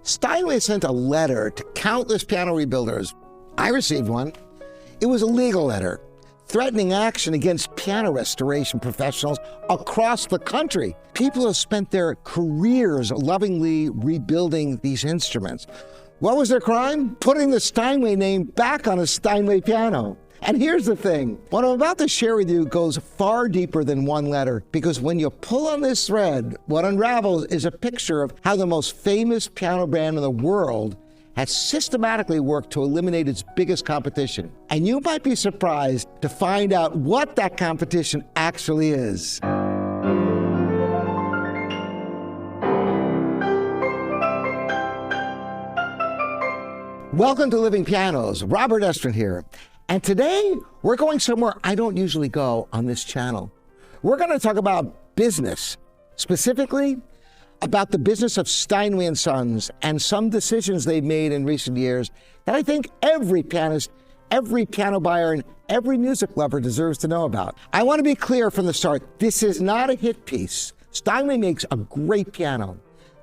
Steinway sent a letter to countless piano rebuilders. I received one. It was a legal letter threatening action against piano restoration professionals across the country. People have spent their careers lovingly rebuilding these instruments. What was their crime? Putting the Steinway name back on a Steinway piano. And here's the thing, what I'm about to share with you goes far deeper than one letter, because when you pull on this thread, what unravels is a picture of how the most famous piano brand in the world has systematically worked to eliminate its biggest competition. And you might be surprised to find out what that competition actually is. Welcome to Living Pianos. Robert Estrin here. And today, we're going somewhere I don't usually go on this channel. We're going to talk about business, specifically about the business of Steinway Sons and some decisions they've made in recent years that I think every pianist, every piano buyer, and every music lover deserves to know about. I want to be clear from the start, this is not a hit piece. Steinway makes a great piano.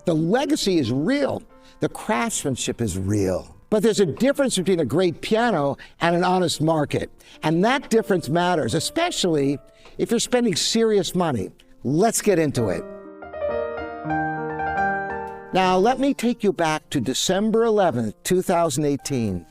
The legacy is real. The craftsmanship is real. But there's a difference between a great piano and an honest market. And that difference matters, especially if you're spending serious money. Let's get into it. Now, let me take you back to December 11th, 2018.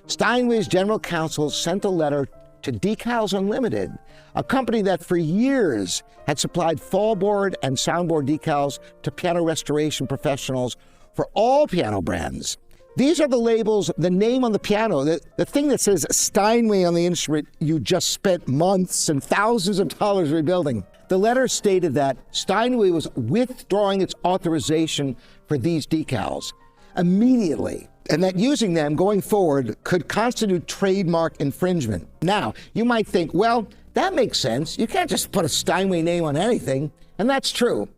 Steinway's general counsel sent a letter to Decals Unlimited, a company that for years had supplied fallboard and soundboard decals to piano restoration professionals for all piano brands. These are the labels, the name on the piano, the thing that says Steinway on the instrument you just spent months and thousands of dollars rebuilding. The letter stated that Steinway was withdrawing its authorization for these decals immediately, and that using them going forward could constitute trademark infringement. Now, you might think, well, that makes sense. You can't just put a Steinway name on anything, and that's true.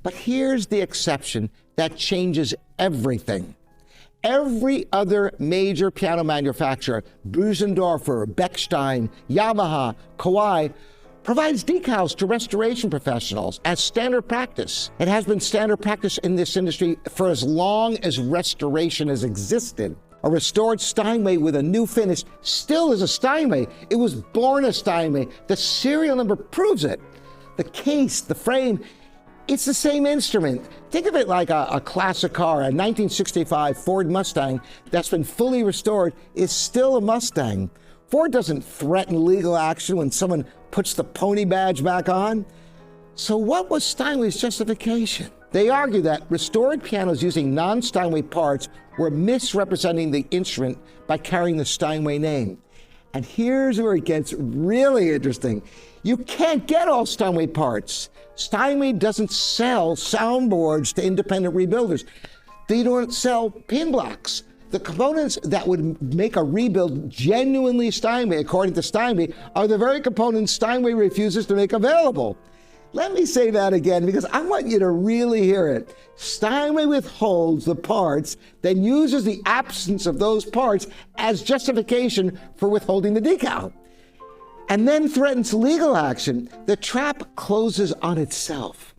But here's the exception that changes everything. Every other major piano manufacturer, Bösendorfer, Bechstein, Yamaha, Kawai, provides decals to restoration professionals as standard practice. It has been standard practice in this industry for as long as restoration has existed. A restored Steinway with a new finish still is a Steinway. It was born a Steinway. The serial number proves it. The case, the frame, it's the same instrument. Think of it like a classic car. A 1965 Ford Mustang that's been fully restored is still a Mustang. Ford doesn't threaten legal action when someone puts the pony badge back on. So what was Steinway's justification? They argue that restored pianos using non-Steinway parts were misrepresenting the instrument by carrying the Steinway name. And here's where it gets really interesting. You can't get all Steinway parts. Steinway doesn't sell soundboards to independent rebuilders. They don't sell pin blocks. The components that would make a rebuild genuinely Steinway, according to Steinway, are the very components Steinway refuses to make available. Let me say that again because I want you to really hear it. Steinway withholds the parts, then uses the absence of those parts as justification for withholding the decal, and then threatens legal action. The trap closes on itself.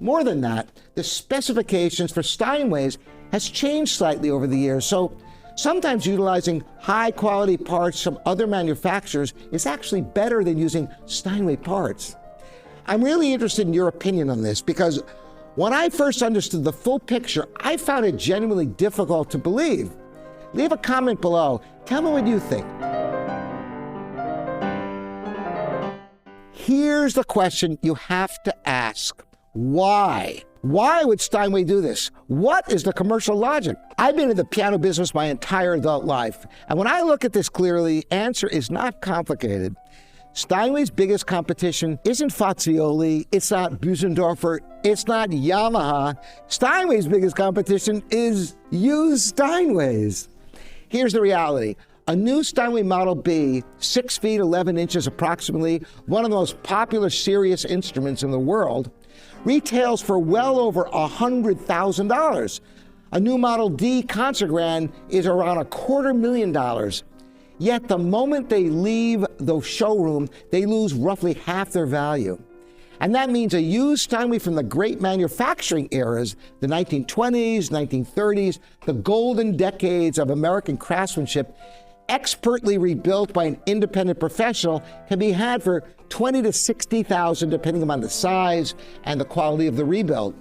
More than that, the specifications for Steinways has changed slightly over the years, so sometimes utilizing high-quality parts from other manufacturers is actually better than using Steinway parts. I'm really interested in your opinion on this because when I first understood the full picture, I found it genuinely difficult to believe. Leave a comment below. Tell me what you think. Here's the question you have to ask. Why? Why would Steinway do this? What is the commercial logic? I've been in the piano business my entire adult life, and when I look at this clearly, the answer is not complicated. Steinway's biggest competition isn't Fazioli, it's not Bösendorfer, it's not Yamaha. Steinway's biggest competition is used Steinways. Here's the reality. A new Steinway Model B, 6 feet 11 inches approximately, one of the most popular serious instruments in the world, retails for well over $100,000. A new Model D Concert Grand is around $250,000. Yet the moment they leave the showroom, they lose roughly half their value. And that means a used Steinway from the great manufacturing eras, the 1920s, 1930s, the golden decades of American craftsmanship, expertly rebuilt by an independent professional, can be had for $20,000 to $60,000, depending upon the size and the quality of the rebuild.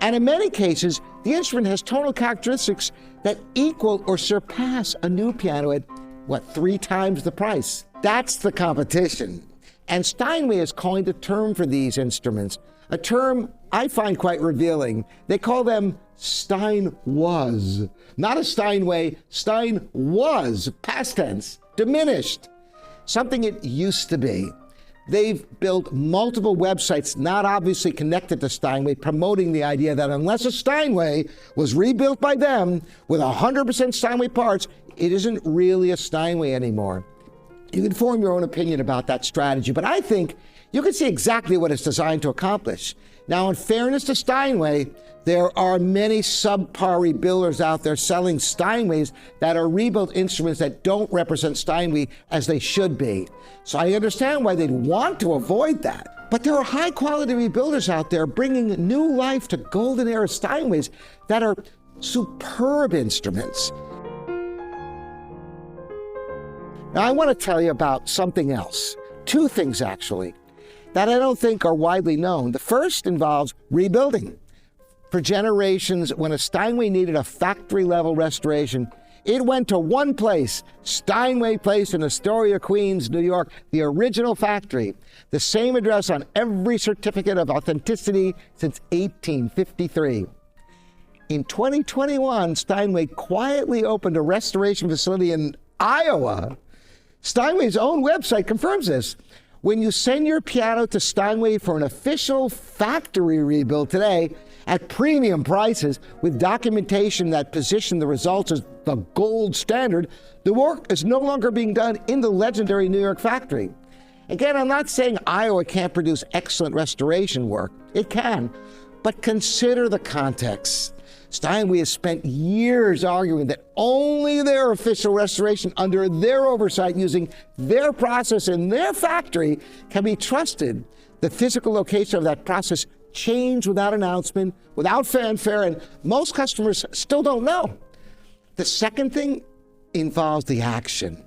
And in many cases, the instrument has tonal characteristics that equal or surpass a new piano at, 3 times the price. That's the competition. And Steinway has coined a term for these instruments, a term I find quite revealing. They call them Stein was. Not a Steinway, Stein was, past tense, diminished, something it used to be. They've built multiple websites not obviously connected to Steinway, promoting the idea that unless a Steinway was rebuilt by them with 100% Steinway parts, it isn't really a Steinway anymore. You can form your own opinion about that strategy, but I think you can see exactly what it's designed to accomplish. Now, in fairness to Steinway, there are many subpar rebuilders out there selling Steinways that are rebuilt instruments that don't represent Steinway as they should be. So I understand why they'd want to avoid that. But there are high-quality rebuilders out there bringing new life to golden era Steinways that are superb instruments. Now, I want to tell you about something else. 2 things, actually, that I don't think are widely known. The first involves rebuilding. For generations, when a Steinway needed a factory-level restoration, it went to one place, Steinway Place in Astoria, Queens, New York, the original factory. The same address on every certificate of authenticity since 1853. In 2021, Steinway quietly opened a restoration facility in Iowa. Steinway's own website confirms this. When you send your piano to Steinway for an official factory rebuild today at premium prices with documentation that position the results as the gold standard, the work is no longer being done in the legendary New York factory. Again, I'm not saying Iowa can't produce excellent restoration work. It can, but consider the context. Steinway has spent years arguing that only their official restoration under their oversight using their process in their factory can be trusted. The physical location of that process changed without announcement, without fanfare, and most customers still don't know. The second thing involves the action.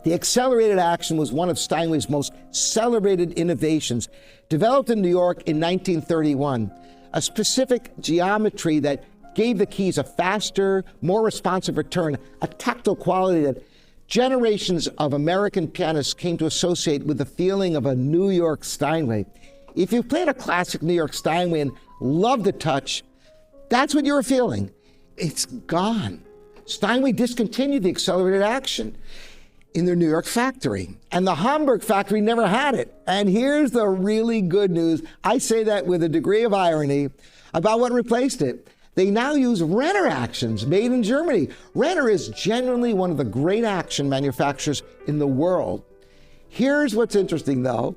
The accelerated action was one of Steinway's most celebrated innovations, developed in New York in 1931. A specific geometry that gave the keys a faster, more responsive return, a tactile quality that generations of American pianists came to associate with the feeling of a New York Steinway. If you played a classic New York Steinway and loved the touch, that's what you were feeling. It's gone. Steinway discontinued the accelerated action in their New York factory, and the Hamburg factory never had it. And here's the really good news. I say that with a degree of irony about what replaced it. They now use Renner actions made in Germany. Renner is genuinely one of the great action manufacturers in the world. Here's what's interesting though.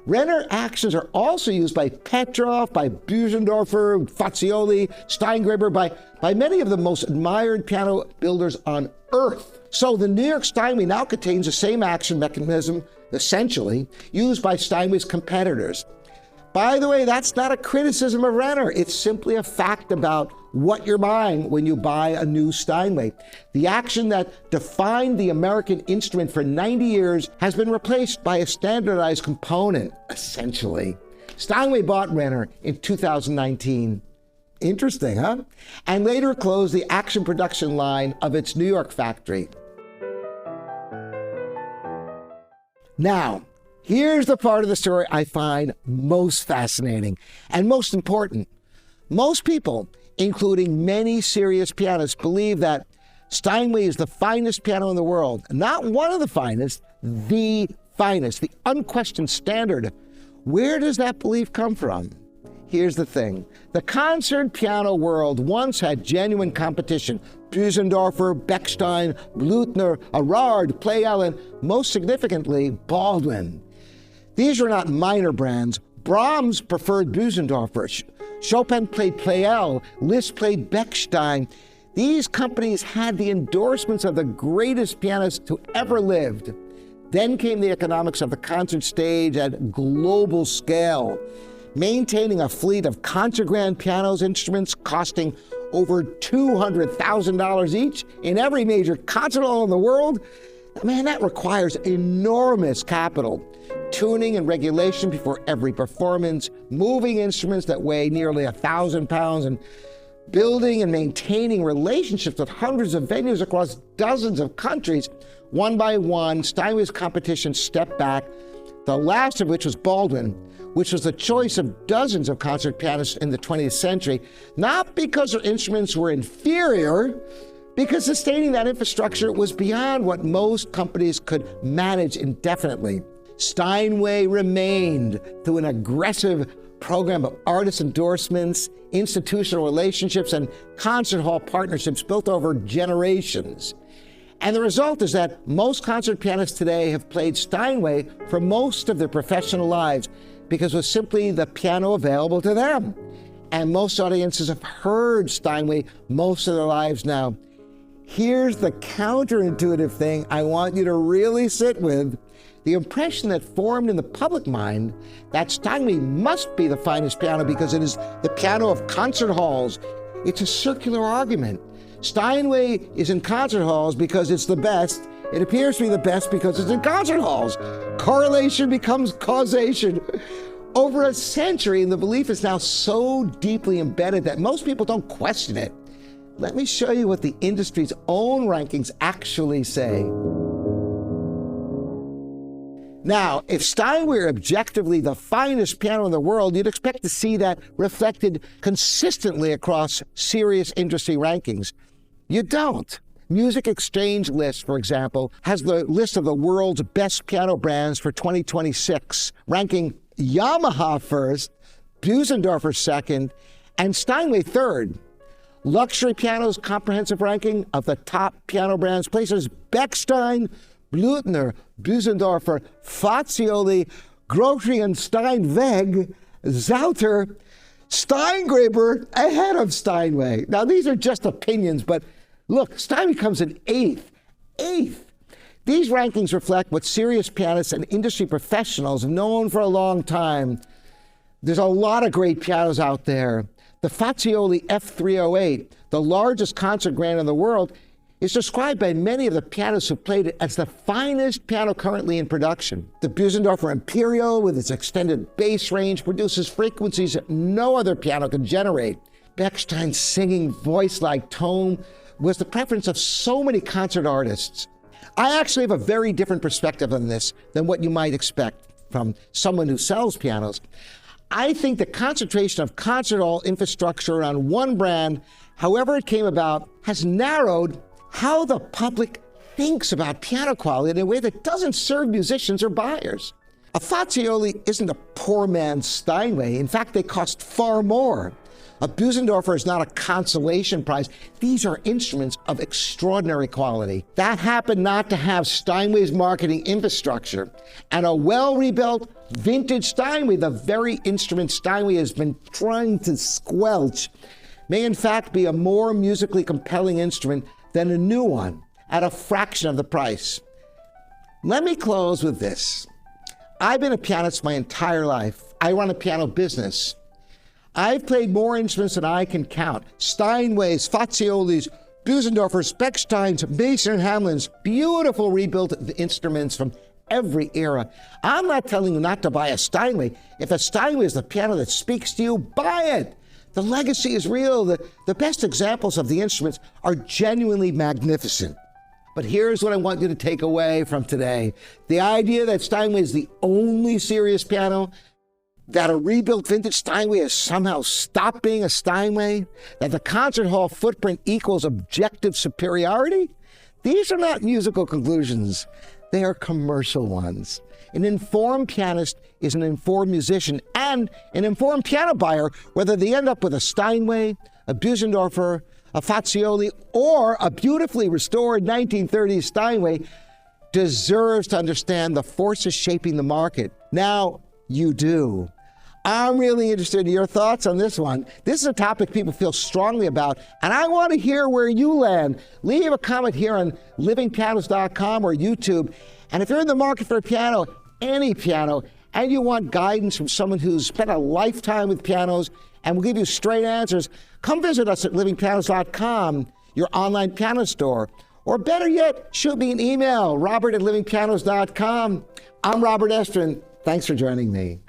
Renner actions are also used by Petroff, by Büsendorfer, Fazioli, Steingraber, by many of the most admired piano builders on earth. So the New York Steinway now contains the same action mechanism, essentially, used by Steinway's competitors. By the way, that's not a criticism of Renner. It's simply a fact about what you're buying when you buy a new Steinway. The action that defined the American instrument for 90 years has been replaced by a standardized component, essentially. Steinway bought Renner in 2019. Interesting, huh? And later closed the action production line of its New York factory. Now, here's the part of the story I find most fascinating and most important. Most people, including many serious pianists, believe that Steinway is the finest piano in the world. Not one of the finest, the finest, the unquestioned standard. Where does that belief come from? Here's the thing. The concert piano world once had genuine competition. Büsendorfer, Bechstein, Blüthner, Erard, Pleyel, and most significantly, Baldwin. These were not minor brands. Brahms preferred Büsendorfer. Chopin played Pleyel. Liszt played Bechstein. These companies had the endorsements of the greatest pianists who ever lived. Then came the economics of the concert stage at global scale. Maintaining a fleet of concert grand pianos instruments costing over $200,000 each in every major concert hall in the world, man, that requires enormous capital. Tuning and regulation before every performance, moving instruments that weigh nearly 1,000 pounds, and building and maintaining relationships with hundreds of venues across dozens of countries. One by one, Steinway's competition stepped back, the last of which was Baldwin, which was the choice of dozens of concert pianists in the 20th century, not because their instruments were inferior, because sustaining that infrastructure was beyond what most companies could manage indefinitely. Steinway remained through an aggressive program of artist endorsements, institutional relationships, and concert hall partnerships built over generations. And the result is that most concert pianists today have played Steinway for most of their professional lives because it was simply the piano available to them. And most audiences have heard Steinway most of their lives now. Here's the counterintuitive thing I want you to really sit with. The impression that formed in the public mind that Steinway must be the finest piano because it is the piano of concert halls. It's a circular argument. Steinway is in concert halls because it's the best. It appears to be the best because it's in concert halls. Correlation becomes causation. Over a century, and the belief is now so deeply embedded that most people don't question it. Let me show you what the industry's own rankings actually say. Now, if Steinway were objectively the finest piano in the world, you'd expect to see that reflected consistently across serious industry rankings. You don't. Music Exchange List, for example, has the list of the world's best piano brands for 2026, ranking Yamaha first, Busendorfer second, and Steinway third. Luxury Piano's comprehensive ranking of the top piano brands places Bechstein, Blüthner, Busendorfer, Fazioli, Grotrian, Steinweg, Zauter, Steingraber ahead of Steinway. Now, these are just opinions, but look, Steinway comes in eighth. These rankings reflect what serious pianists and industry professionals have known for a long time. There's a lot of great pianos out there. The Fazioli F308, the largest concert grand in the world, is described by many of the pianists who played it as the finest piano currently in production. The Busendorfer Imperial, with its extended bass range, produces frequencies that no other piano can generate. Bechstein's singing voice-like tone was the preference of so many concert artists. I actually have a very different perspective on this than what you might expect from someone who sells pianos. I think the concentration of concert hall infrastructure on one brand, however it came about, has narrowed how the public thinks about piano quality in a way that doesn't serve musicians or buyers. A Fazioli isn't a poor man's Steinway. In fact, they cost far more. A Busendorfer is not a consolation prize. These are instruments of extraordinary quality. That happened not to have Steinway's marketing infrastructure. And a well-rebuilt vintage Steinway, the very instrument Steinway has been trying to squelch, may in fact be a more musically compelling instrument than a new one at a fraction of the price. Let me close with this. I've been a pianist my entire life. I run a piano business. I've played more instruments than I can count. Steinways, Faziolis, Busendorfers, Bechsteins, Mason & Hamlins, beautiful rebuilt instruments from every era. I'm not telling you not to buy a Steinway. If a Steinway is the piano that speaks to you, buy it. The legacy is real. The best examples of the instruments are genuinely magnificent. But here's what I want you to take away from today. The idea that Steinway is the only serious piano, that a rebuilt vintage Steinway has somehow stopped being a Steinway, that the concert hall footprint equals objective superiority, these are not musical conclusions. They are commercial ones. An informed pianist is an informed musician and an informed piano buyer, whether they end up with a Steinway, a Busendorfer, a Fazioli, or a beautifully restored 1930s Steinway, deserves to understand the forces shaping the market. Now, you do. I'm really interested in your thoughts on this one. This is a topic people feel strongly about, and I want to hear where you land. Leave a comment here on livingpianos.com or YouTube, And if you're in the market for a piano, any piano, and you want guidance from someone who's spent a lifetime with pianos and will give you straight answers, come visit us at livingpianos.com, your online piano store. Or better yet, shoot me an email, robert@livingpianos.com. I'm Robert Estrin. Thanks for joining me.